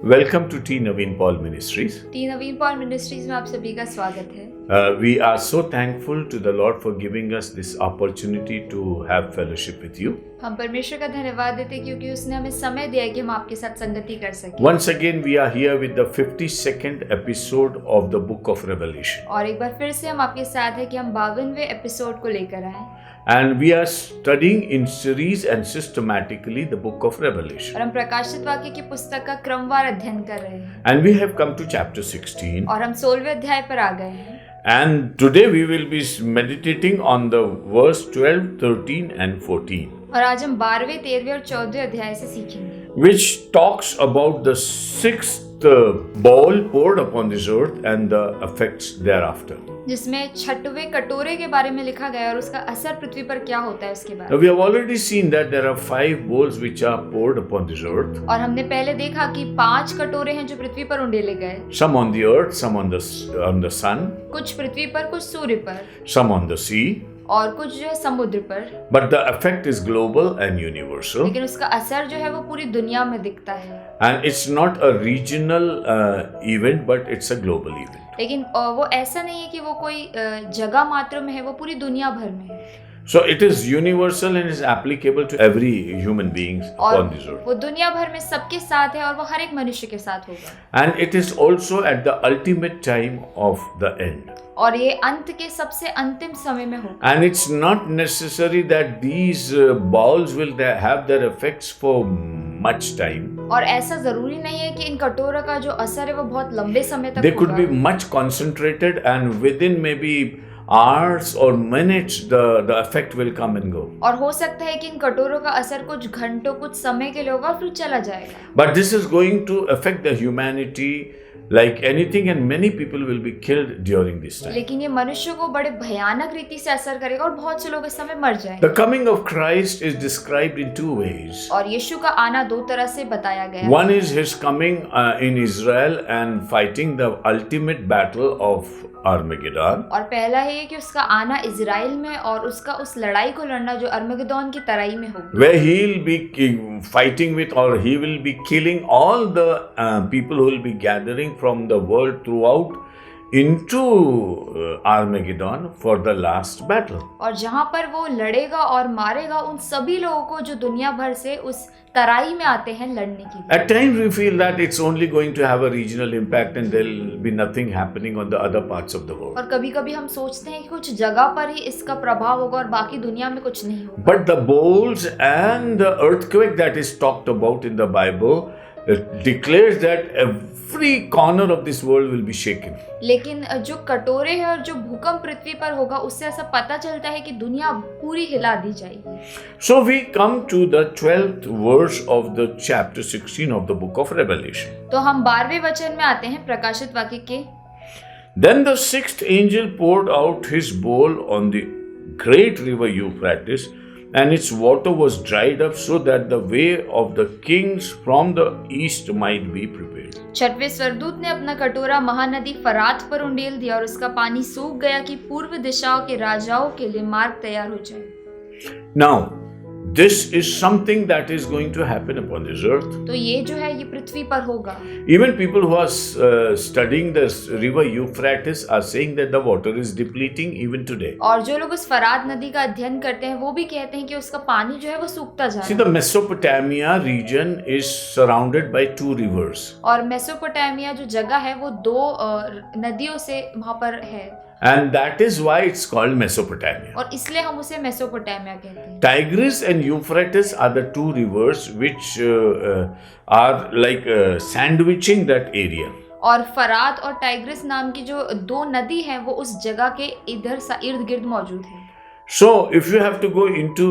Welcome to T. Naveen Paul Ministries. T Naveen Paul Ministries में आप सभी का स्वागत है। We are so thankful to the Lord for giving us this opportunity to have fellowship with you. हम परमेश्वर का धन्यवाद देते हैं क्योंकि उसने हमें समय दिया है कि हम आपके साथ संगति कर सकें। Once again, we are here with the 52nd episode of the book of Revelation. और एक बार फिर से हम आपके साथ हैं कि हम 52वें एपिसोड को लेकर आए And we are studying in series and systematically the book of Revelation. और हम प्रकाशित वाक्य की पुस्तक का क्रमवार अध्ययन कर रहे हैं And we have come to chapter 16. और हम 16वें अध्याय पर आ गए हैं। And today we will be meditating on the verse 12, 13 and 14. और आज हम 12वें, 13वें और 14वें अध्याय से सीखेंगे, Which talks about the sixth bowl poured upon this earth and the effects thereafter. जिसमें छठवें कटोरे के बारे में लिखा गया है और उसका असर पृथ्वी पर क्या होता है उसके बारे Now में। we have already seen that there are 5 bowls which are poured upon this earth. और हमने पहले देखा कि 5 कटोरे हैं जो पृथ्वी पर उंडेले गए, Some on the earth, some on the sun, कुछ पृथ्वी पर, कुछ सूर्य पर some on the sea. और कुछ जो है समुद्र पर। But the effect is global and universal. लेकिन उसका असर जो है वो पूरी दुनिया में दिखता है। And it's not a regional event, but it's a global event. लेकिन वो ऐसा नहीं है कि वो कोई जगह मात्र में है, वो पूरी दुनिया भर में है। So it is universal and is applicable to every human being और on this earth. वो दुनिया भर में सबके साथ है और वो हर एक मनुष्य के साथ होगा। And it is also at the ultimate time of the end. और ये अंत के सबसे अंतिम समय में होगा। And it's not necessary that these bowls will have their effects for much time. और ऐसा जरूरी नहीं है कि इन कटोरों का जो असर है वो बहुत लंबे समय तक They could be होगा। much concentrated and within maybe hours or minutes the effect will come and go. और हो सकता है कि इन कटोरों का असर कुछ घंटों, कुछ समय के लिए होगा फिर चला जाएगा। But this is going to affect the humanity like anything and many people will be killed during this time. लेकिन ये मनुष्य को बड़े भयानक रीति से असर करेगा और बहुत से लोग इस समय मर जाएंगे। The coming of Christ is described in 2 ways. और यीशु का आना 2 तरह से बताया गया है। One is his coming in Israel and fighting the ultimate battle of Armageddon. और पहला है कि उसका आना इजराइल में और उसका उस लड़ाई को लड़ना जो अर्मगेदोन की तराई में होगी, Where he will be fighting with or he will be killing all the people who will be gathering from the world throughout into Armageddon for the last battle. और जहाँ पर वो लड़ेगा और मारेगा उन सभी लोगों को जो दुनिया भर से उस तराई में आते हैं लड़ने के लिए। At times we feel that it's only going to have a regional impact and there will be nothing happening on the other parts of the world. और कभी-कभी हम सोचते हैं कि कुछ जगह पर ही इसका प्रभाव होगा और बाकी दुनिया में कुछ नहीं होगा। But the bowls and the earthquake that is talked about in the Bible declares that every corner of this world will be shaken. लेकिन जो कटोरे हैं और जो भूकंप पृथ्वी पर होगा उससे ऐसा पता चलता है कि दुनिया पूरी हिला दी जाएगी। So we come to the 12th verse of the chapter 16 of the book of Revelation. तो हम 12वें वचन में आते हैं प्रकाशित वाक्य के। Then the 6th angel poured out his bowl on the great river Euphrates, and its water was dried up so that the way of the kings from the east might be prepared. छठवें स्वर्गदूत ने अपना कटोरा महानदी फरात पर उंडेल दिया और उसका पानी सूख गया कि पूर्व दिशाओं के राजाओं के लिए मार्ग तैयार हो जाए। Now, this is something that is going to happen upon this earth. तो ये जो है ये पृथ्वी पर होगा। Even people who are studying this river Euphrates are saying that the water is depleting even today. और जो लोग उस फरात नदी का अध्ययन करते हैं वो भी कहते हैं कि उसका पानी जो है वो सूखता जा See, रहा the है। Mesopotamia region is surrounded by 2 rivers. और मेसोपोटामिया जो जगह है वो 2 नदियों से वहाँ पर है And that is why it's called Mesopotamia. और इसलिए हम उसे मेसोपोटामिया कहते हैं। Tigris and Euphrates are the 2 rivers which are like sandwiching that area. और फरात और टाइग्रिस नाम की जो 2 नदी हैं वो उस जगह के इर्द गिर्द मौजूद है। So if you have to go into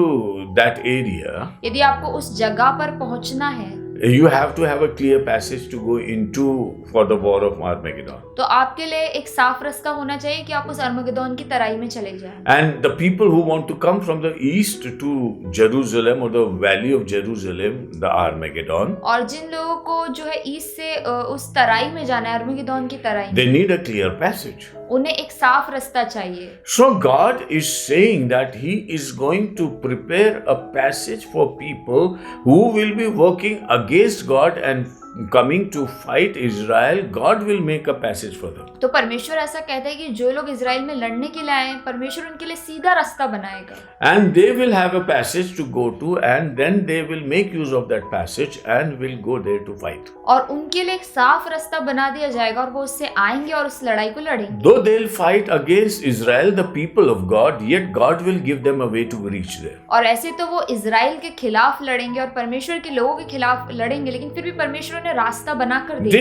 that area, यदि आपको उस जगह पर पहुंचना है you have to have a clear passage to go into for the war of Armageddon. तो आपके लिए एक साफ रास्ता होना चाहिए कि आप उस अर्मगेदोन की तराई में चले जाएं। And the people who want to come from the east to Jerusalem or the valley of Jerusalem, the Armageddon, और जिन लोगों को जो है ईस्ट से उस तराई में जाना है, अर्मगेदोन की तराई they में, need a clear passage. उन्हें एक साफ रास्ता चाहिए। So God is saying that He is going to prepare a passage for people who will be working against God and coming to fight Israel, God will make a passage for them. तो परमेश्वर ऐसा कहता है कि जो लोग Israel में लड़ने के लिए आए हैं, परमेश्वर उनके लिए सीधा रास्ता बनाएगा। And they will have a passage to go to, and then they will make use of that passage and will go there to fight. और उनके लिए एक साफ रास्ता बना दिया जाएगा और वो उससे आएंगे और उस लड़ाई को लड़ेंगे। Though they'll fight against Israel, the people of God, yet God will give them a way to reach there. और ऐसे तो वो इजराइल के खिलाफ लड़ेंगे और परमेश्वर के लोगों के खिलाफ लड़ेंगे, लेकिन फिर भी परमेश्वर ने रास्ता बना कर दिया।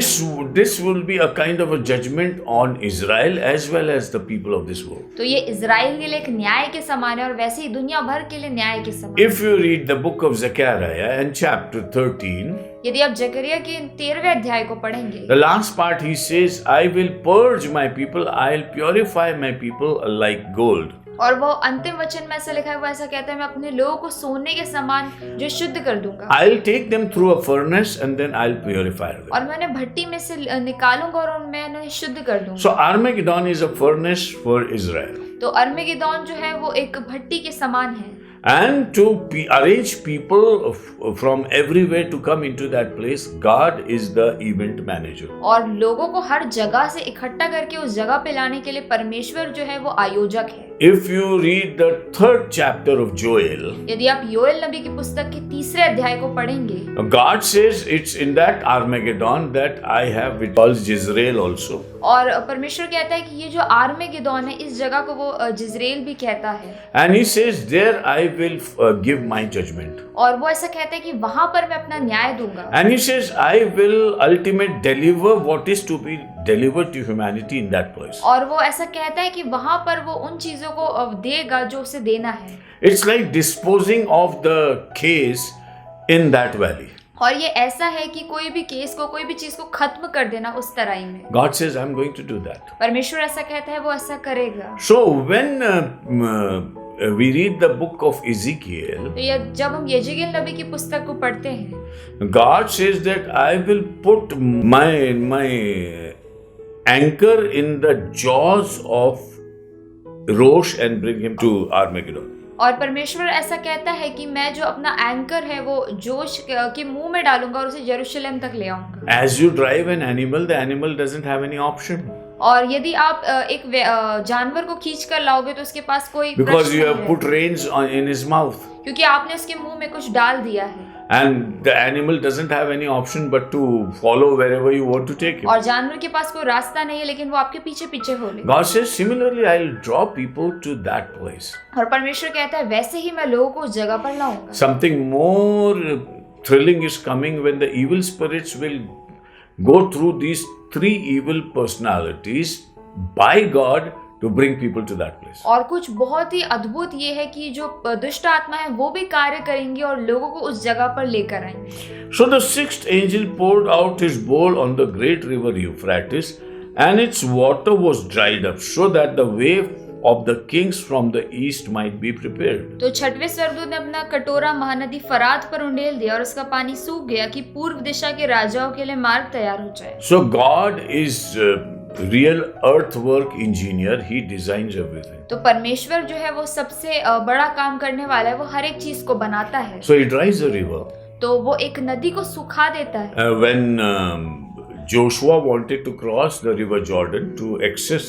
This will be a kind of a judgment on Israel as well as the people of this world. तो ये इजराइल के लिए एक न्याय के समान है और वैसे ही दुनिया भर के लिए न्याय के समान। If you read the book of Zechariah and chapter 13, यदि आप जकरिया के 13वें अध्याय को पढ़ेंगे, the last part he says, I will purge my people, I'll purify my people like gold. और वो अंतिम वचन में ऐसा लिखा है, वो ऐसा कहता है, मैं अपने लोगों को सोने के समान जो शुद्ध कर दूंगा। I'll take them through a furnace and then I'll purify them. और मैं उन्हें भट्टी में से निकालूंगा और मैं उन्हें शुद्ध कर दूंगा। So Armageddon is a furnace for Israel. तो अरमेगिदोन जो है वो एक भट्टी के समान है। And to arrange people from everywhere to come into that place, God is the event manager. और लोगों को हर जगह से इकट्ठा करके उस जगह पे लाने के लिए परमेश्वर जो है वो आयोजक है। If you read the 3rd chapter of Joel, यदि आप योएल नबी की पुस्तक के 3रे अध्याय को पढ़ेंगे, God says it's in that Armageddon that I have with Jezreel also. और परमेश्वर कहता है कि ये जो आर्मेगिदोन है, इस जगह को वो जिज्रेल भी कहता है। And he says there I will give my judgment. और वो ऐसा कहता है कि वहां पर मैं अपना न्याय दूंगा। And he says I will ultimately deliver what is to be delivered to humanity in that place. और वो ऐसा कहता है कि वहां पर वो उन चीजों को देगा जो उसे देना है। It's like disposing of the case in that valley. और ये ऐसा है कि कोई भी केस को, कोई भी चीज को खत्म कर देना उस तराई में। God says I'm going to do that. परमेश्वर ऐसा कहता है, वो ऐसा करेगा। So when we read the book of Ezekiel, तो ये जब हम यजेकिएल नबी की पुस्तक को पढ़ते हैं, God says that I will put my anchor in the jaws of Rosh and bring him to Armageddon. और परमेश्वर ऐसा कहता है कि मैं जो अपना एंकर है वो जोश के मुंह में डालूंगा और उसे यरूशलेम तक ले आऊंगा। As you drive an animal, the animal doesn't have any option. और यदि आप एक जानवर को खींच कर लाओगे तो उसके पास कोई Because you have put reins in his mouth. क्योंकि आपने उसके मुंह में कुछ डाल दिया है। And the animal doesn't have any option but to follow wherever you want to take him. और जानवर के पास कोई रास्ता नहीं है, लेकिन वो आपके पीछे पीछे हो लेगा। God says similarly I'll draw people to that place. और परमेश्वर कहता है वैसे ही मैं लोगों को उस जगह पर लाऊंगा। Something more thrilling is coming when the evil spirits will go through these 3 evil personalities by God to bring people to that place. और कुछ बहुत ही अद्भुत ये है कि जो दुष्ट आत्मा है वो भी कार्य करेंगी और लोगों को उस जगह पर लेकर आएंगे। So the 6th angel poured out his bowl on the great river Euphrates, and its water was dried up, so that the way of the kings from the east might be prepared. तो 6वें स्वर्गदूत ने अपना कटोरा महानदी फरात पर उंडेल दिया और उसका पानी सूख गया कि पूर्व दिशा के राजाओं के लिए मार्ग तैयार हो जाए। So God is real earthwork engineer. He designs everything. तो परमेश्वर जो है वो सबसे बड़ा काम करने वाला है, वो हर एक चीज को बनाता है। So he dries the river. तो वो एक नदी को सुखा देता है। When Joshua wanted to cross the river Jordan to access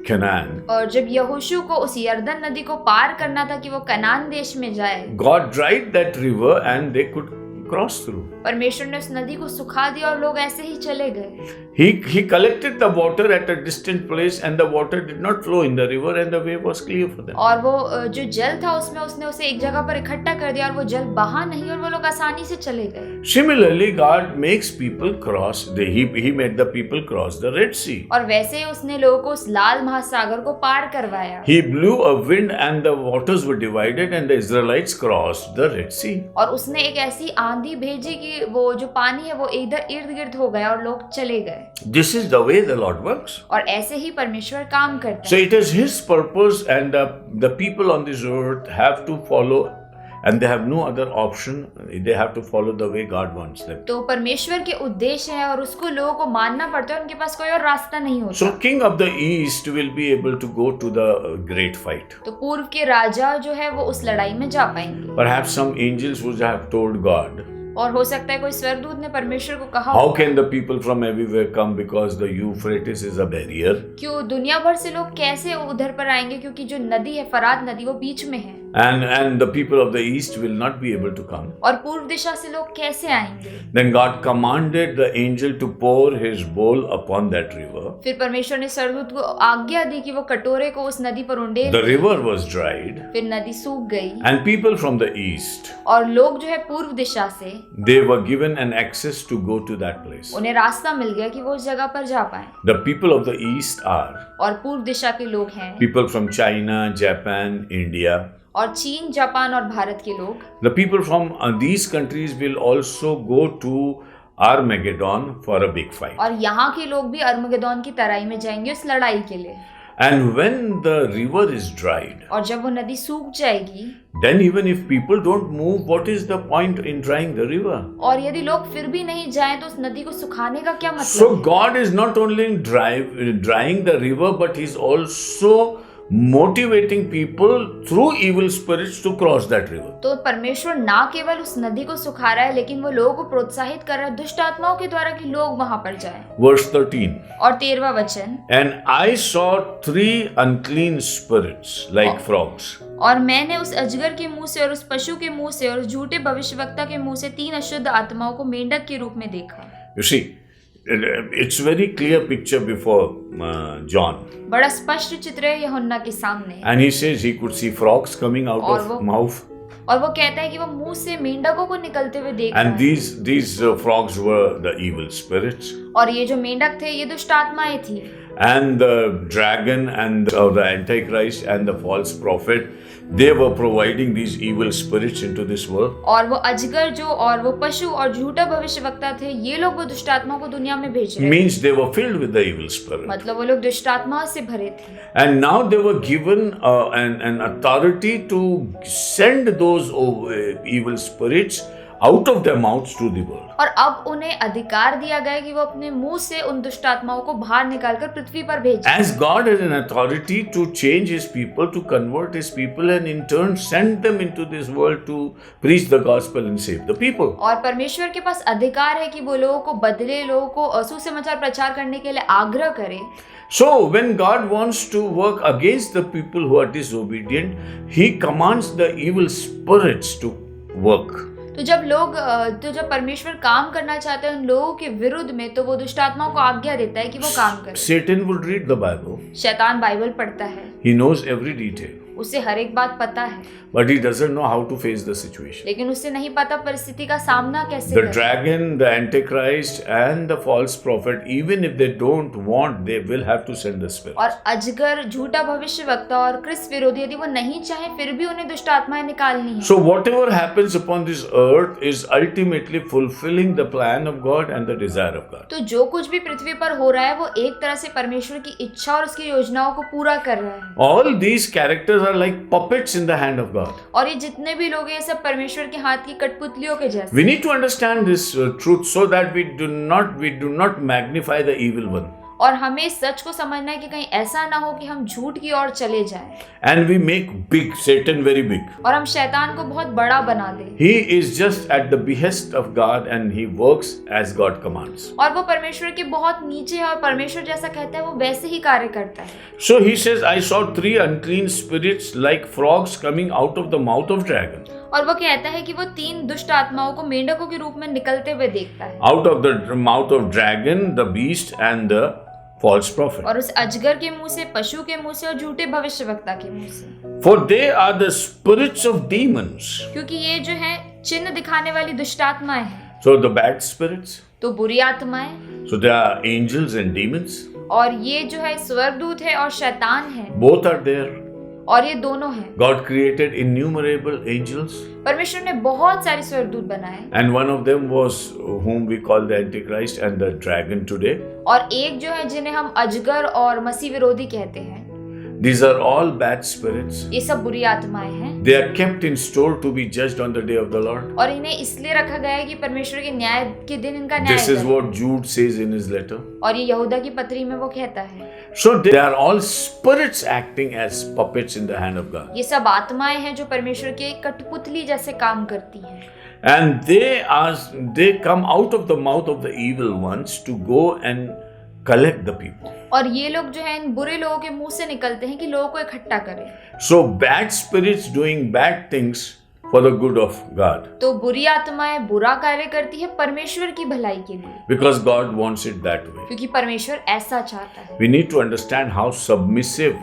Canaan, और जब यहोशू को उस यरदन नदी को पार करना था कि वो कनान देश में जाए, God dried that river and they could cross through. परमेश्वर ने उस नदी को सुखा दिया और लोग ऐसे ही चले गए। He collected the water at a distant place and the water did not flow in the river and the way was clear for them. और वो जो जल था उसमें उसने उसे एक जगह पर इकट्ठा कर दिया और वो जल बहा नहीं और वो लोग आसानी से चले गए। Similarly, God makes people cross. He made the people cross the Red Sea. और वैसे ही उसने लोगों को उस लाल महासागर को पार करवाया। He blew a wind and the waters were divided and the Israelites crossed the Red Sea. और उसने एक ऐसी आंधी भेजी कि वो जो पानी है वो इधर इर्द गिर्द हो गया और लोग चले गए। This is the way the Lord works. और ऐसे ही परमेश्वर काम करता So है। it is His purpose, and the people on this earth have to follow, and they have no other option. They have to follow the way God wants them. तो परमेश्वर के उद्देश्य है और उसको लोगों को मानना पड़ता है, उनके पास कोई और रास्ता नहीं होता। So King of the East will be able to go to the great fight. तो पूर्व के राजा जो है वो उस लड़ाई में जा पाएंगे। Perhaps some angels would have told God, और हो सकता है कोई स्वर्गदूत ने परमेश्वर को कहा How होगा, can the people from everywhere come because the Euphrates is a barrier? क्यों दुनिया भर से लोग कैसे उधर पर आएंगे, क्योंकि जो नदी है फरात नदी वो बीच में है, And the people of the east will not be able to come. और पूर्व दिशा से लोग कैसे आएंगे? Then God commanded the angel to pour his bowl upon that river. फिर परमेश्वर ने स्वर्गदूत को आज्ञा दी कि वो कटोरे को उस नदी पर उंडेल The they. river was dried, फिर नदी सूख गई and people from the east, और लोग जो है पूर्व दिशा से they were given an access to go to that place. उन्हें रास्ता मिल गया कि वो उस जगह पर जा पाए। The people of the east are और पूर्व दिशा के लोग हैं people from China, Japan, India. और चीन, जापान और भारत के लोग। The people from these countries will also go to Armageddon for a big fight. और यहाँ के लोग भी अर्मगेदोन की तराई में जाएंगे उस लड़ाई के लिए। And when the river is dried, और जब वो नदी सूख जाएगी, then even if people don't move, what is the point in drying the river? और यदि लोग फिर भी नहीं जाएं तो उस नदी को सुखाने का क्या मतलब So है? God is not only drying the river, but He's also motivating people through evil spirits to cross that river. तो परमेश्वर ना केवल उस नदी को सुखा रहा है, लेकिन वो लोगों को प्रोत्साहित कर रहा है दुष्ट आत्माओं के द्वारा कि लोग वहां पर जाएं। Verse 13. और 13वां वचन, And I saw 3 unclean spirits like frogs. और मैंने उस अजगर के मुंह से और उस पशु के मुंह से और उस झूठे भविष्यवक्ता के मुंह से 3 अशुद्ध आत्माओं को मेंढक के रूप में देखा। You see, it's very clear picture before John. बड़ा स्पष्ट चित्र है यूहन्ना के सामने। And he says he could see frogs coming out और of वो- mouth. और वो कहता है कि वो मुंह से मेंढकों को निकलते हुए देख रहा And है। these frogs were the evil spirits. और ये जो मेंढक थे ये दुष्ट आत्माएं थी। And the dragon and the Antichrist and the false prophet, they were providing these evil spirits into this world. और वो अजगर जो और वो पशु और झूठा भविष्यवक्ता थे, ये लोग वो दुष्ट आत्माओं को दुनिया में भेज रहे थे। Means they were filled with the evil spirit. मतलब वो लोग दुष्ट आत्माओं से भरे थे। And now they were given an authority to send those evil spirits out of their mouths to the world. और अब उन्हें अधिकार दिया गया कि वो अपने मुंह से उन दुष्ट आत्माओं को बाहर निकालकर पृथ्वी पर भेजें। As God has an authority to change His people, to convert His people, and in turn send them into this world to preach the gospel and save the people. और परमेश्वर के पास अधिकार है कि वो लोगों को बदले, लोगों को सुसमाचार प्रचार करने के लिए आग्रह करे। So when God wants to work against the people who are disobedient, He commands the evil spirits to work. तो जब परमेश्वर काम करना चाहता है उन लोगों के विरुद्ध में, तो वो दुष्ट आत्माओं को आज्ञा देता है कि वो काम करे। Satan would read the Bible. शैतान बाइबल पढ़ता है, He knows every detail, उसे हर एक बात पता है, but he doesn't know how to face the situation. लेकिन उसे नहीं पता परिस्थिति का सामना कैसे The करे। dragon, the Antichrist, and the false prophet, even if they don't want, they will have to send the spirit. और अजगर, झूठा भविष्यवक्ता और क्रिस्त विरोधी, यदि वो नहीं चाहे फिर भी उन्हें दुष्ट आत्माएं निकालनी है। So whatever happens upon this earth is ultimately fulfilling the plan of God and the desire of God. तो जो कुछ भी पृथ्वी पर हो रहा है वो एक तरह से परमेश्वर की इच्छा और उसकी योजनाओं को पूरा कर रहा है। All these characters are like puppets in the hand of God. और ये जितने भी लोग हैं ये सब परमेश्वर के हाथ की कठपुतलियों के जैसे। We need to understand this truth so that we do not magnify the evil one. और हमें इस सच को समझना है कि कहीं ऐसा ना हो कि हम झूठ की ओर चले जाएं And we make big Satan very big. और हम शैतान को बहुत बड़ा बना दें। He is just at the behest of God and he works as God commands. और वो परमेश्वर के बहुत नीचे है और परमेश्वर जैसा कहता है वो वैसे ही कार्य करता है। So he says, I saw 3 unclean spirits like frogs coming out of the mouth of dragon. और वो कहता है कि वो 3 दुष्ट आत्माओं को मेंढकों के रूप में निकलते हुए देखता है। Out of the mouth of dragon, the beast and the false prophet. और उस अजगर के मुंह से, पशु के मुंह से और झूठे भविष्यवक्ता के मुंह से। For they are the spirits of demons. क्योंकि ये जो है चिन्ह दिखाने वाली दुष्ट आत्माएं हैं। So the bad spirits. तो बुरी आत्माएं, So they are angels and demons. और ये जो है स्वर्गदूत है और शैतान है, Both are there. और ये दोनों हैं। God created innumerable angels. परमेश्वर ने बहुत सारे स्वर्गदूत बनाए And one of them was whom we call the Antichrist and the dragon today. और एक जो है जिन्हें हम अजगर और मसीह विरोधी कहते हैं। These are all bad spirits. ये सब बुरी आत्माएं हैं They are kept in store to be judged on the day of the Lord. और इन्हें इसलिए रखा गया है कि परमेश्वर के न्याय के दिन इनका न्याय This is करें। what Jude says in his letter. और ये यहूदा की पत्री में वो कहता है। So they are all spirits acting as puppets in the hand of God. ये सब आत्माएं हैं जो परमेश्वर की एक कठपुतली जैसे काम करती हैं। And they come out of the mouth of the evil ones to go and collect the people. और ये लोग जो है इन बुरे लोगों के मुंह से निकलते हैं कि लोगों को इकट्ठा करें। So bad spirits doing bad things for the good of God. तो बुरी आत्माएं बुरा कार्य करती है परमेश्वर की भलाई के लिए, Because God wants it that way. क्योंकि परमेश्वर ऐसा चाहता है। We need to understand how submissive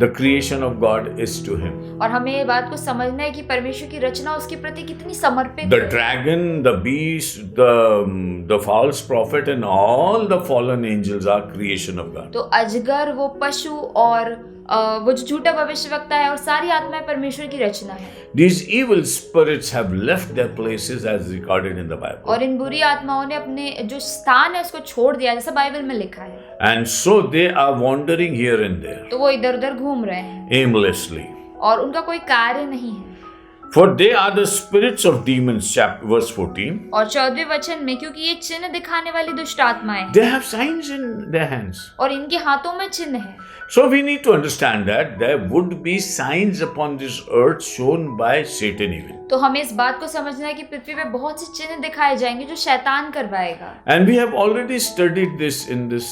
the creation of God is to Him. और हमें ये बात को समझना है कि परमेश्वर की रचना उसके प्रति कितनी समर्पित The है। dragon, the beast, the false prophet, and all the fallen angels are creation of God. तो अजगर, वो पशु और वो जो झूठा भविष्यवक्ता है और सारी आत्माएं परमेश्वर की रचना है। These evil spirits have left their places as recorded in the Bible. और इन बुरी आत्माओं ने अपने जो स्थान है उसको छोड़ दिया, जैसा बाइबल में लिखा है। And so they are wandering here and there तो वो इधर उधर घूम रहे हैं aimlessly. और उनका कोई कार्य नहीं है। For they are the spirits of demons, verse 14. और 14वें वचन में, क्योंकि ये चिन्ह दिखाने वाली दुष्ट आत्माएं They have signs in their hands. और इनके हाथों में चिन्ह है। So we need to understand that there would be signs upon this earth shown by Satan even. तो हमें इस बात को समझना है कि पृथ्वी पे बहुत से चिन्ह दिखाए जाएंगे जो शैतान करवाएगा। And we have already studied this in this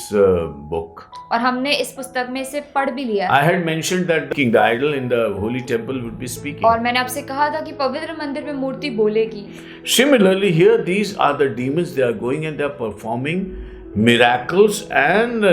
book. और हमने इस पुस्तक में इसे पढ़ भी लिया। I had mentioned that the idol in the holy temple would be speaking. और मैंने आपसे कहा था कि पवित्र मंदिर में मूर्ति बोलेगी। Similarly, here these are the demons. They are going and they are performing miracles and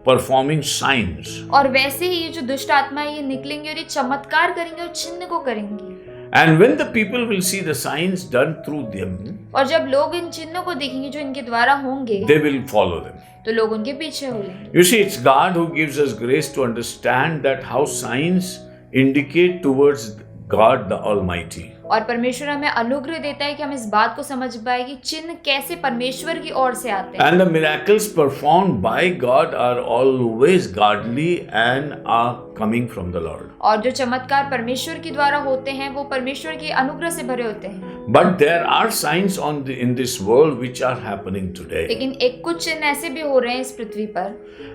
performing signs. और वैसे ही ये जो दुष्ट आत्माएं ये निकलेंगी और ये चमत्कार करेंगे और चिन्ह को करेंगी। And when the people will see the signs done through them, और जब लोग इन चिन्हों को देखेंगे जो इनके द्वारा होंगे, they will follow them. तो लोग उनके पीछे हो लेंगे। You see, it's God who gives us grace to understand that how signs indicate towards God the Almighty. और परमेश्वर हमें अनुग्रह देता है कि हम इस बात को समझ पाए कि चिन्ह कैसे परमेश्वर की ओर से आते हैं। And the miracles performed by God are always godly and are coming from the Lord. और जो चमत्कार परमेश्वर के द्वारा होते हैं वो परमेश्वर के अनुग्रह से भरे होते हैं। But there are signs in this world which are happening today. लेकिन एक कुछ चिन्ह ऐसे भी हो रहे हैं इस पृथ्वी पर,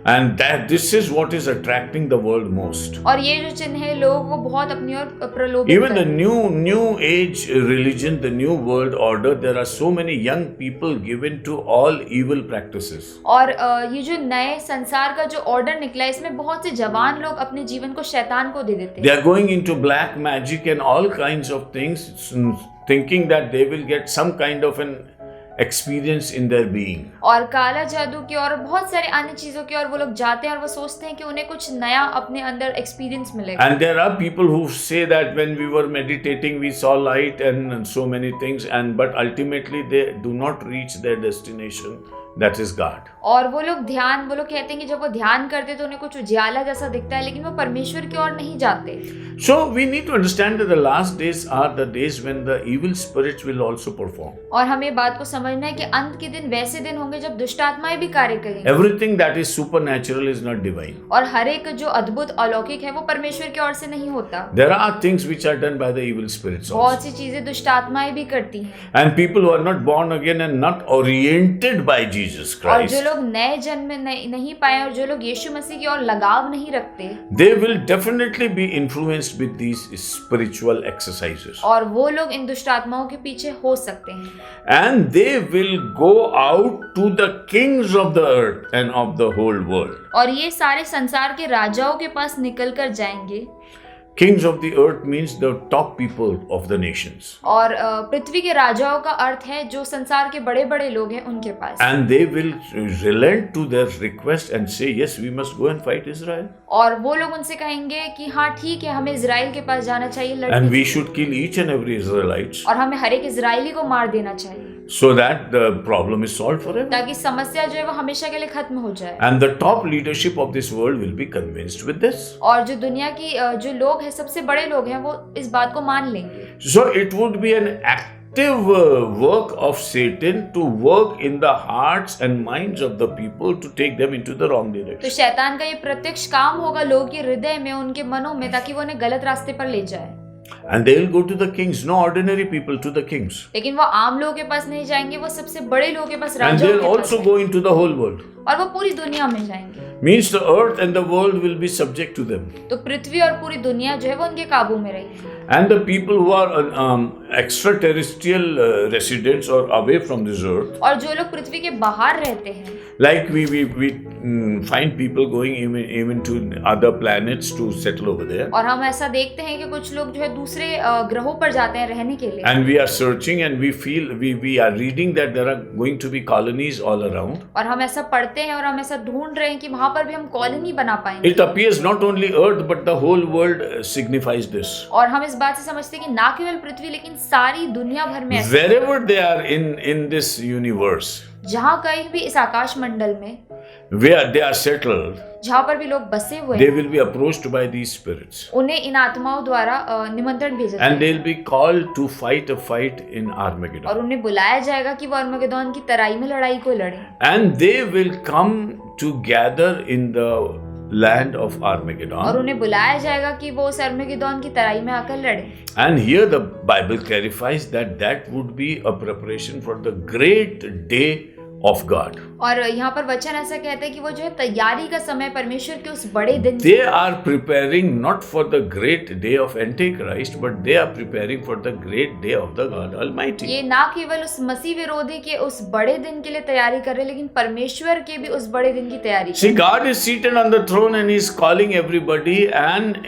And this is what is attracting the world most. और ये जो चिन्ह है लोग वो बहुत अपनी ओर प्रलोभित Even the करते हैं। new age religion, the new world order, there are so many young people given to all evil practices. और ये जो नए संसार का जो ऑर्डर निकला है इसमें बहुत से जवान लोग अपने जीवन को शैतान को दे देते They हैं। are going into black magic and all kinds of things, thinking that they will get some kind of an experience in their being. और काला जादू की और बहुत सारे अन्य चीजों की और वो लोग जाते हैं और वो सोचते हैं कि उन्हें कुछ नया अपने अंदर एक्सपीरियंस मिलेगा। And there are people who say that when we were meditating we saw light and so many things, but ultimately they do not reach their destination, that is God. और वो लोग कहते हैं कि जब वो ध्यान करते तो उन्हें कुछ उजाला जैसा दिखता है, लेकिन वो परमेश्वर की ओर नहीं जाते। So we need to understand that the last days are the days when the evil spirits will also perform. और हमें बात को समझना है कि अंत के दिन वैसे दिन होंगे जब दुष्ट आत्माएं भी कार्य करेंगी। Everything that is supernatural is not divine. और हर एक जो अद्भुत अलौकिक है वो परमेश्वर की ओर से नहीं होता। There are things which are done by the evil spirits बहुत also. सी चीजें दुष्ट आत्माएं भी करती हैं। And people who are not born again and not oriented by Jesus और जो Christ, लोग नए जन्म नहीं पाए और जो लोग यीशु मसीह की ओर लगाव नहीं रखते, they will definitely be influenced with these spiritual exercises. और वो लोग इन दुष्ट आत्माओं के पीछे हो सकते हैं। And they will go out to the kings of the earth and of the whole world. और ये सारे संसार के राजाओं के पास निकल कर जाएंगे। Kings of the earth means the top people of the nations. और पृथ्वी के राजाओं का अर्थ है जो संसार के बड़े बड़े लोग हैं उनके पास। And they will relent to their request and say, yes, we must go and fight Israel. और वो लोग उनसे कहेंगे कि हाँ ठीक है, हमें इजराइल के पास जाना चाहिए लड़ने And we के लिए। should kill each and every Israelites और हमें हर एक इजरायली को मार देना चाहिए so that the problem is solved forever. ताकि समस्या जो है वो हमेशा के लिए खत्म हो जाए। And the top leadership of this world will be convinced with this. और जो दुनिया की जो लोग हैं, सबसे बड़े लोग हैं, वो इस बात को मान लेंगे। So it would be an active work of Satan to work in the hearts and minds of the people to take them into the wrong तो direction. शैतान का ये प्रत्यक्ष काम होगा लोगों के हृदय में, उनके मनों में, ताकि वो उन्हें गलत रास्ते पर ले जाए। And they will go to the kings, no ordinary people, to the kings. लेकिन वो आम लोगों के पास नहीं जाएंगे, वो सबसे बड़े लोगों के पास, And राजाओं they will के पास also जाएंगे। go into the whole world. और वो पूरी दुनिया में जाएंगे। means the earth and the world will be subject to them. तो पृथ्वी और पूरी दुनिया जो है वो उनके काबू में रही। And the people who are extraterrestrial residents or away from this earth, और जो लोग पृथ्वी के बाहर रहते हैं, like we find people going even to other planets to settle over there. और हम ऐसा देखते हैं कि कुछ लोग जो है दूसरे ग्रहों पर जाते हैं रहने के लिए। And we are searching and we feel we are reading that there are going to be colonies all around. और हम ऐसा पढ़ते हैं और हम ऐसा ढूंढ रहे हैं कि वहां पर भी हम कॉलोनी बना पाएंगे। It appears not only earth but the whole world signifies this. और हम इस बात से समझते हैं कि ना केवल पृथ्वी लेकिन सारी दुनिया भर में ऐसा, Wherever they are in this universe, जहाँ कहीं भी इस आकाश मंडल में where they are settled, जहाँ पर भी लोग बसे हुए they हैं, will be approached by these spirits. उन्हें इन आत्माओं द्वारा निमंत्रण भेजा And जाएगा they'll be called to fight a fight in और Armageddon. उन्हें बुलाया जाएगा कि वो अर्मगेदोन की तराई में लड़ाई को लड़ें। And they will come to gather in the land of और Armageddon. उन्हें बुलाया जाएगा कि वो उस अर्मगेदोन की तराई में आकर लड़ें। And here the Bible clarifies that that would be a preparation for the great day of God. और यहाँ पर वचन ऐसा कहता है कि वो जो है तैयारी का समय परमेश्वर के उस बड़े दिन They are preparing not for the great day of Antichrist, but they are preparing for the great day of the God Almighty. ये ना केवल उस मसीह विरोधी के उस बड़े दिन के लिए तैयारी कर रहे हैं, लेकिन परमेश्वर के भी उस बड़े दिन की तैयारी कर See, रहे हैं। God is seated on the throne and He is calling everybody, and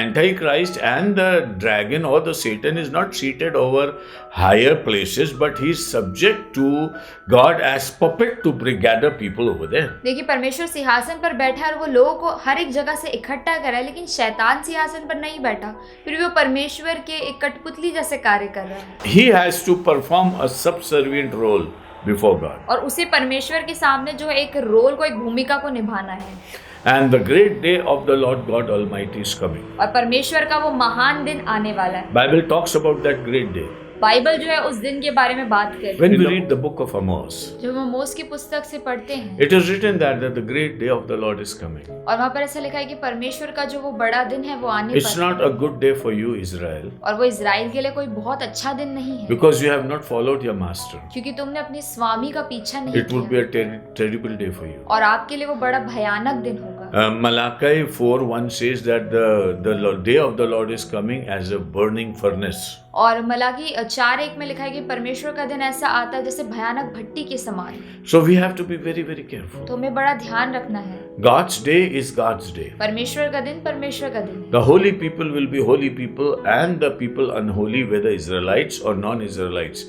Antichrist and the dragon or the Satan is not seated over higher places, but he is subject to God as puppet to gather people over there. देखिए परमेश्वर सिंहासन पर बैठा है और वो लोगों को हर एक जगह से इकट्ठा कर रहा है, लेकिन शैतान सिंहासन पर नहीं बैठा, फिर भी वो परमेश्वर के एक कठपुतली जैसे कार्य कर रहा है। He has to perform a subservient role before God. और उसे परमेश्वर के सामने जो है एक रोल को, एक भूमिका को निभाना है। And the great day of the Lord God Almighty is coming. और परमेश्वर का वो महान दिन आने वाला है। Bible talks about that great day. Bible जो है उस दिन के बारे में बात करती है। When we read the book of Amos, जब हम आमोस की पुस्तक से पढ़ते हैं, it is written that the great day of the Lord is coming. और वहाँ पर ऐसा लिखा है कि परमेश्वर का जो वो बड़ा दिन है वो आने It's पर not a good day for you, Israel, और वो इजराइल के लिए कोई बहुत अच्छा दिन नहीं है, because you have not followed your master. क्योंकि तुमने अपने स्वामी का पीछा नहीं It would be किया a terrible day for you. और आपके लिए वो बड़ा भयानक दिन होगा। Malachi 4:1 says that the day of the Lord is coming as a burning furnace. और मलाकी 4:1 में लिखा है कि परमेश्वर का दिन ऐसा आता है जैसे भयानक भट्टी के समान। So we have to be very, very careful. तो हमें बड़ा ध्यान रखना है। God's day is God's day. परमेश्वर का दिन परमेश्वर का दिन है। The holy people will be holy people, and the people unholy, whether Israelites or non-Israelites,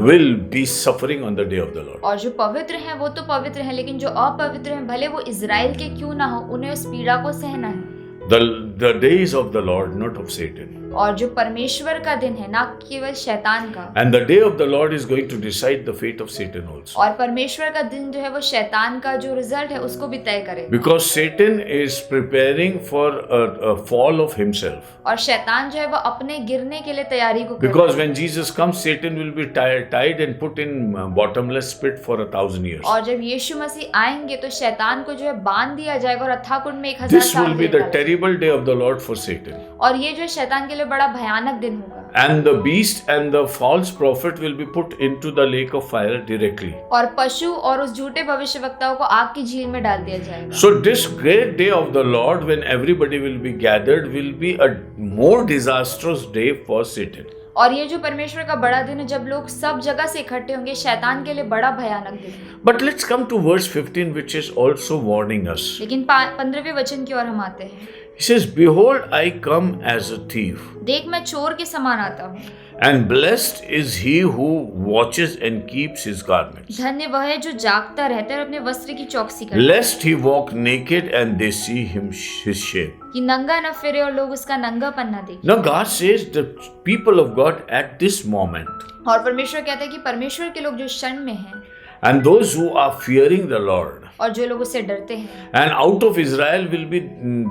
will be suffering on the day of the Lord. और जो पवित्र हैं वो तो पवित्र हैं, लेकिन जो अपवित्र हैं भले वो इजराइल के क्यों ना हो, उन्हें उस पीड़ा को सहना है। The days of the Lord, not of Satan. और जो परमेश्वर का दिन है, ना केवल शैतान का। And the day of the Lord is going to decide the fate of Satan also. और परमेश्वर का दिन जो है वो शैतान का जो रिजल्ट है उसको भी तय करेगा। Because Satan is preparing for a fall of himself. और शैतान जो है वो अपने गिरने के लिए तैयारी को कर रहा Because है। when Jesus comes, Satan will be tied and put in bottomless pit for 1,000 years. और जब यीशु मसीह आएंगे तो शैतान को जो है बांध दिया जाएगा और अथाह कुंड में 1000 This साल will be के लिए the डाला जाएगा। terrible day of the Lord for Satan. और ये जो है शैतान के लिए बड़ा भयानक दिन होगा। And the beast and the false prophet will be put into the lake of fire directly. और पशु और उस झूठे भविष्यवक्ताओं को आग की झील में डाल दिया जाएगा। So this great day of the Lord, when everybody will be gathered, will be a more disastrous day for Satan. और ये जो परमेश्वर का बड़ा दिन है, जब लोग सब जगह से इकट्ठे होंगे, शैतान के लिए बड़ा भयानक दिन है। But let's come to verse 15, which is also warning us. लेकिन 15वें वचन की ओर हम आते हैं। He says, "Behold, I come as a thief, देख मैं चोर के समान आता हूँ, and blessed is he who watches and keeps his garments, धन्य वह है जो जागता रहता है और अपने वस्त्र की चौकसी करता है, lest he walk naked and they see his shame." कि नंगा न फिरे और लोग उसका नंगापन न देखें। Now God says the people of God at this moment, और परमेश्वर कहता है कि परमेश्वर के लोग जो क्षण में हैं and those who are fearing the Lord, और जो लोग उससे डरते हैं, and out of Israel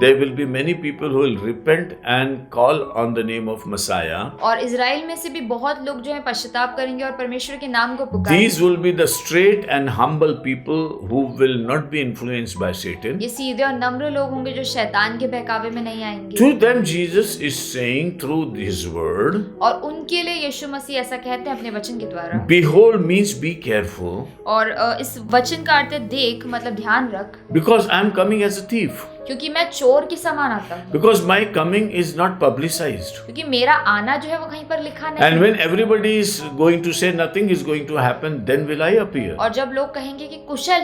there will be many people who will repent and call on the name of Messiah. और इजराइल में से भी बहुत लोग जो है पश्चाताप करेंगे और परमेश्वर के नाम को पुकारेंगे। These will be the straight and humble people who will not be influenced by Satan. ये सीधे और नम्र लोग होंगे जो शैतान के बहकावे में नहीं आएंगे। To them Jesus is saying through his word, और उनके लिए यीशु मसीह ऐसा कहते हैं अपने वचन के द्वारा। behold means be careful, और इस वचन का अर्थ है देख, मतलब ध्यान रख, because I am coming as a thief. क्योंकि मैं चोर के समान आता हूँ, Because my coming is not publicized. क्योंकि मेरा आना जो है वो कहीं पर लिखा नहीं And है। when everybody is going to say nothing is going to happen, then will I appear. और जब लोग कहेंगे कि कुशल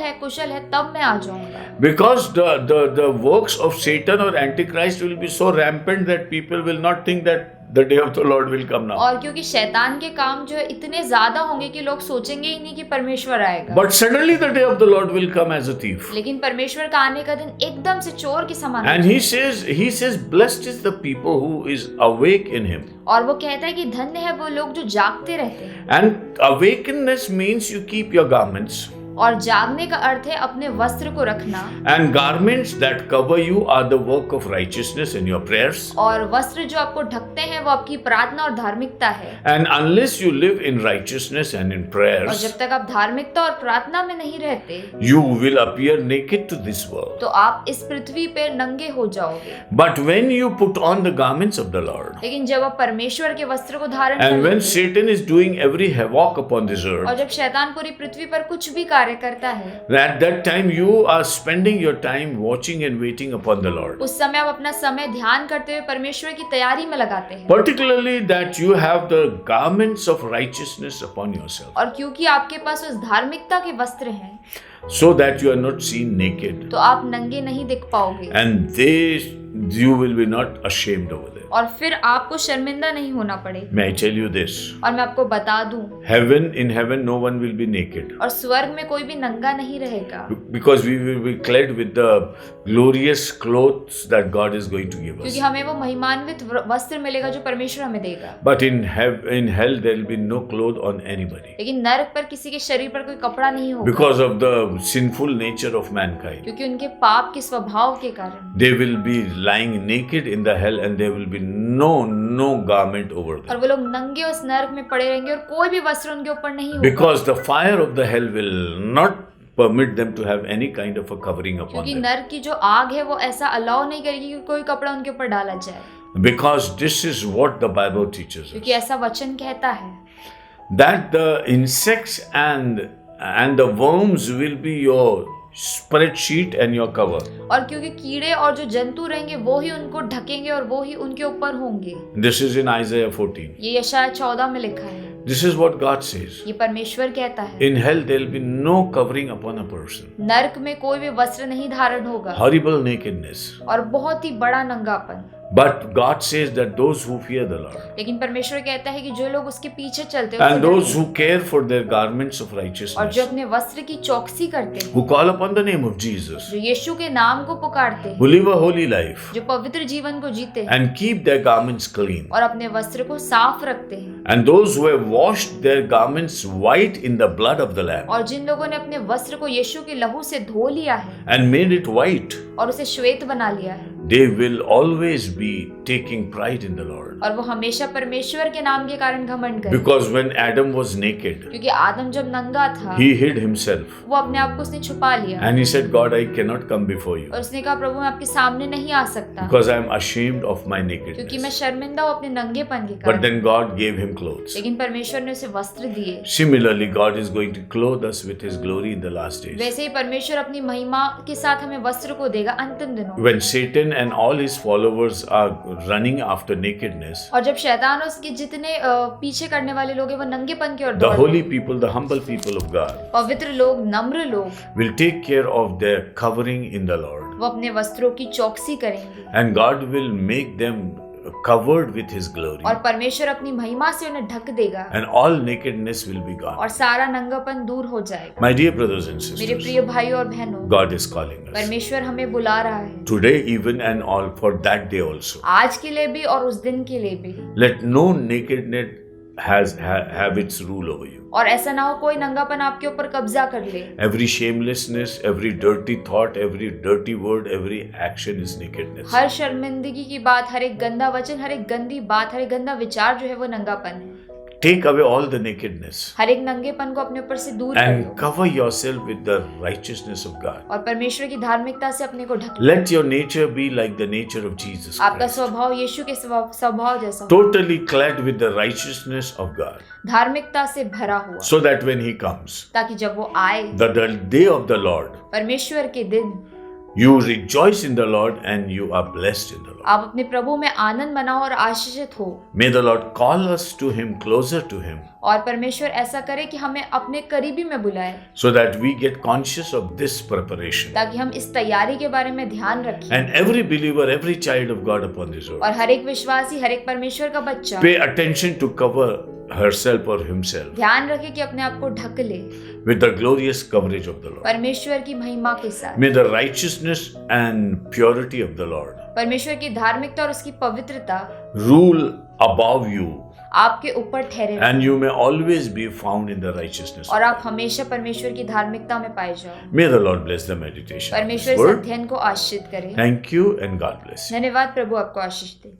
है, तब मैं आ जाऊंगा। Because the works of Satan or Antichrist will be so rampant that people will not think that the day of the Lord will come now. और क्योंकि शैतान के काम जो है इतने ज्यादा होंगे कि लोग सोचेंगे ही नहीं कि परमेश्वर आएगा। But suddenly the day of the Lord will come as a thief. लेकिन परमेश्वर का आने का दिन एकदम से चोर के समान And होगा। he says, blessed is the people who is awake in him. और वो कहता है कि धन्य है वो लोग जो जागते रहते हैं। And awakeness means you keep your garments. और जागने का अर्थ है अपने वस्त्र को रखना। And garments that cover you are the work of righteousness and your prayers. और वस्त्र जो आपको ढकते हैं वो आपकी प्रार्थना और धार्मिकता है। And unless you live in righteousness and in और prayers, जब तक आप धार्मिकता और प्रार्थना में नहीं रहते, you will appear naked to this world. तो आप इस पृथ्वी पे नंगे हो जाओगे। But when you put on the garments of the Lord, लेकिन जब आप परमेश्वर के वस्त्र को धारण and when करेंगे, Satan is doing every havoc upon this और earth, जब शैतान पूरी पृथ्वी पर कुछ भी कार्य करता है, at that time you are spending your time watching and waiting upon the Lord. उस समय आप अपना समय ध्यान करते हुए परमेश्वर की तैयारी में लगाते हैं। Particularly that you have the garments of righteousness upon yourself, और क्योंकि आपके पास उस धार्मिकता के वस्त्र हैं, so that you are not seen naked, तो आप नंगे नहीं दिख पाओगे, and you will be not ashamed over them. और फिर आपको शर्मिंदा नहीं होना पड़ेगा। May I tell you this? और मैं आपको बता दूं, In heaven no one will be naked, और स्वर्ग में कोई भी नंगा नहीं रहेगा, because we will be clad with the glorious clothes that God is going to give us. क्योंकि हमें वो महिमान्वित वस्त्र मिलेगा जो परमेश्वर हमें देगा। But in hell there will be no clothes on anybody, लेकिन नरक पर किसी के शरीर पर कोई कपड़ा नहीं होगा, because of the sinful nature of mankind. क्योंकि उनके पाप के स्वभाव के कारण। They will be lying naked in the hell, and there will be no garment over और them, वो लोग नंगे उस नरक में पड़े रहेंगे और कोई भी वस्त्र उनके ऊपर नहीं होगा, because the fire of the hell will not permit them to have any kind of a covering upon क्योंकि them. नरक की जो आग है वो ऐसा अलाउ नहीं करेगी कि कोई कपड़ा उनके ऊपर डाला जाए, Because this is what the Bible teaches us, क्योंकि ऐसा वचन कहता है that the insects and the worms will be your spreadsheet and your cover. और क्योंकि कीड़े और जो जंतु रहेंगे वो ही उनको ढकेंगे और वो ही उनके ऊपर होंगे। This is in Isaiah 14. ये यशायाह 14 में लिखा है। This is what God says. ये परमेश्वर कहता है, In hell there will be no covering upon a person. नरक में कोई भी वस्त्र नहीं धारण होगा Horrible nakedness. और बहुत ही बड़ा नंगापन। But God says that those who fear the Lord, लेकिन परमेश्वर कहता है कि जो लोग उसके पीछे चलते हैं, and उससे those डरते who care for their garments of हैं, और righteousness, जो अपने वस्त्र की चौकसी करते हैं, who call upon the name of Jesus, जो यीशु के नाम को पुकारते हैं, who live a holy life, जो पवित्र जीवन को जीते हैं and keep their garments clean, और अपने वस्त्र को साफ रखते हैं, and those who have washed their garments white in the blood of the Lamb, और जिन लोगों ने अपने वस्त्र को यीशु के लहू से धो लिया है and made it white, और उसे श्वेत बना लिया है, they will always be taking pride in the Lord. और वो हमेशा परमेश्वर के नाम के कारण घमंड करें, Because when Adam was naked, क्योंकि आदम जब नंगा था he hid himself, वो अपने आप को उसने छुपा लिया and he said, God, I cannot come before you, और उसने कहा प्रभु मैं आपके सामने नहीं आ सकता because I am ashamed of my क्योंकि मैं nakedness. शर्मिंदा हूँ अपने नंगेपन के But कारण। then God gave him clothes. लेकिन परमेश्वर ने उसे वस्त्र दिए। Similarly, God is going to clothe us with his glory in the last days. वैसे ही परमेश्वर अपनी महिमा के साथ हमें वस्त्र को देगा अंतिम दिनों में। When Satan and all his followers are running after nakedness, और जब शैतान और उसके जितने पीछे करने वाले लोग हैं वो नंगेपन की ओर the दौड़ holy people, the humble people of God, पवित्र लोग, नम्र लोग will take care of their covering in the Lord. वो अपने वस्त्रों की चौकसी करेंगे And God will make them covered with his glory. और परमेश्वर अपनी महिमा से उन्हें ढक देगा And all nakedness will be gone. और सारा नंगापन दूर हो जाएगा। My dear brothers and मेरे sisters, प्रिय भाइयों और बहनों, God is calling us. परमेश्वर हमें बुला रहा है Today even and all for that day also. आज के लिए भी और उस दिन के लिए भी। Let no nakedness have its rule over you. और ऐसा ना हो कोई नंगापन आपके ऊपर कब्जा कर ले। Every shamelessness, every dirty thought, every dirty word, every action is nakedness. हर शर्मिंदगी की बात, हर एक गंदा वचन, हर एक गंदी बात, हर एक गंदा विचार जो है वो नंगापन है। Take away all the nakedness हर एक नंगेपन को अपने ऊपर से दूर कर and low cover yourself with the righteousness of God. और परमेश्वर की धार्मिकता से अपने को ढक लो। Let your nature be like the nature of Jesus आपका Christ, स्वभाव यीशु के स्वभाव जैसा हो, totally clad with the righteousness of God, धार्मिकता से भरा हुआ, so that when He comes, ताकि जब वो आए the day of the Lord, परमेश्वर के दिन, you rejoice in the Lord and you are blessed in the Lord. आप अपने प्रभु में आनंद मनाओ और आशीषित हो। May the Lord call us to Him, closer to Him, और परमेश्वर ऐसा करे कि हमें अपने करीबी में बुलाए, so that we get conscious of this preparation. ताकि हम इस तैयारी के बारे में ध्यान रखें। And every believer, every child of God upon this earth, और हर एक विश्वासी, हर एक परमेश्वर का बच्चा pay attention to cover herself or himself ध्यान रखे कि अपने आप को ढक ले with the glorious coverage of the Lord. परमेश्वर की महिमा के साथ। May the righteousness and purity of the Lord परमेश्वर की धार्मिकता और उसकी पवित्रता rule above you, आपके ऊपर ठहरे रहे, and you may always be found in the righteousness of और आप God. हमेशा परमेश्वर की धार्मिकता में पाए जाओ। May the Lord bless the meditation of परमेश्वर this इस word. अध्ययन को आशीषित करे। Thank you and God bless you. धन्यवाद, प्रभु आपको आशीष दे।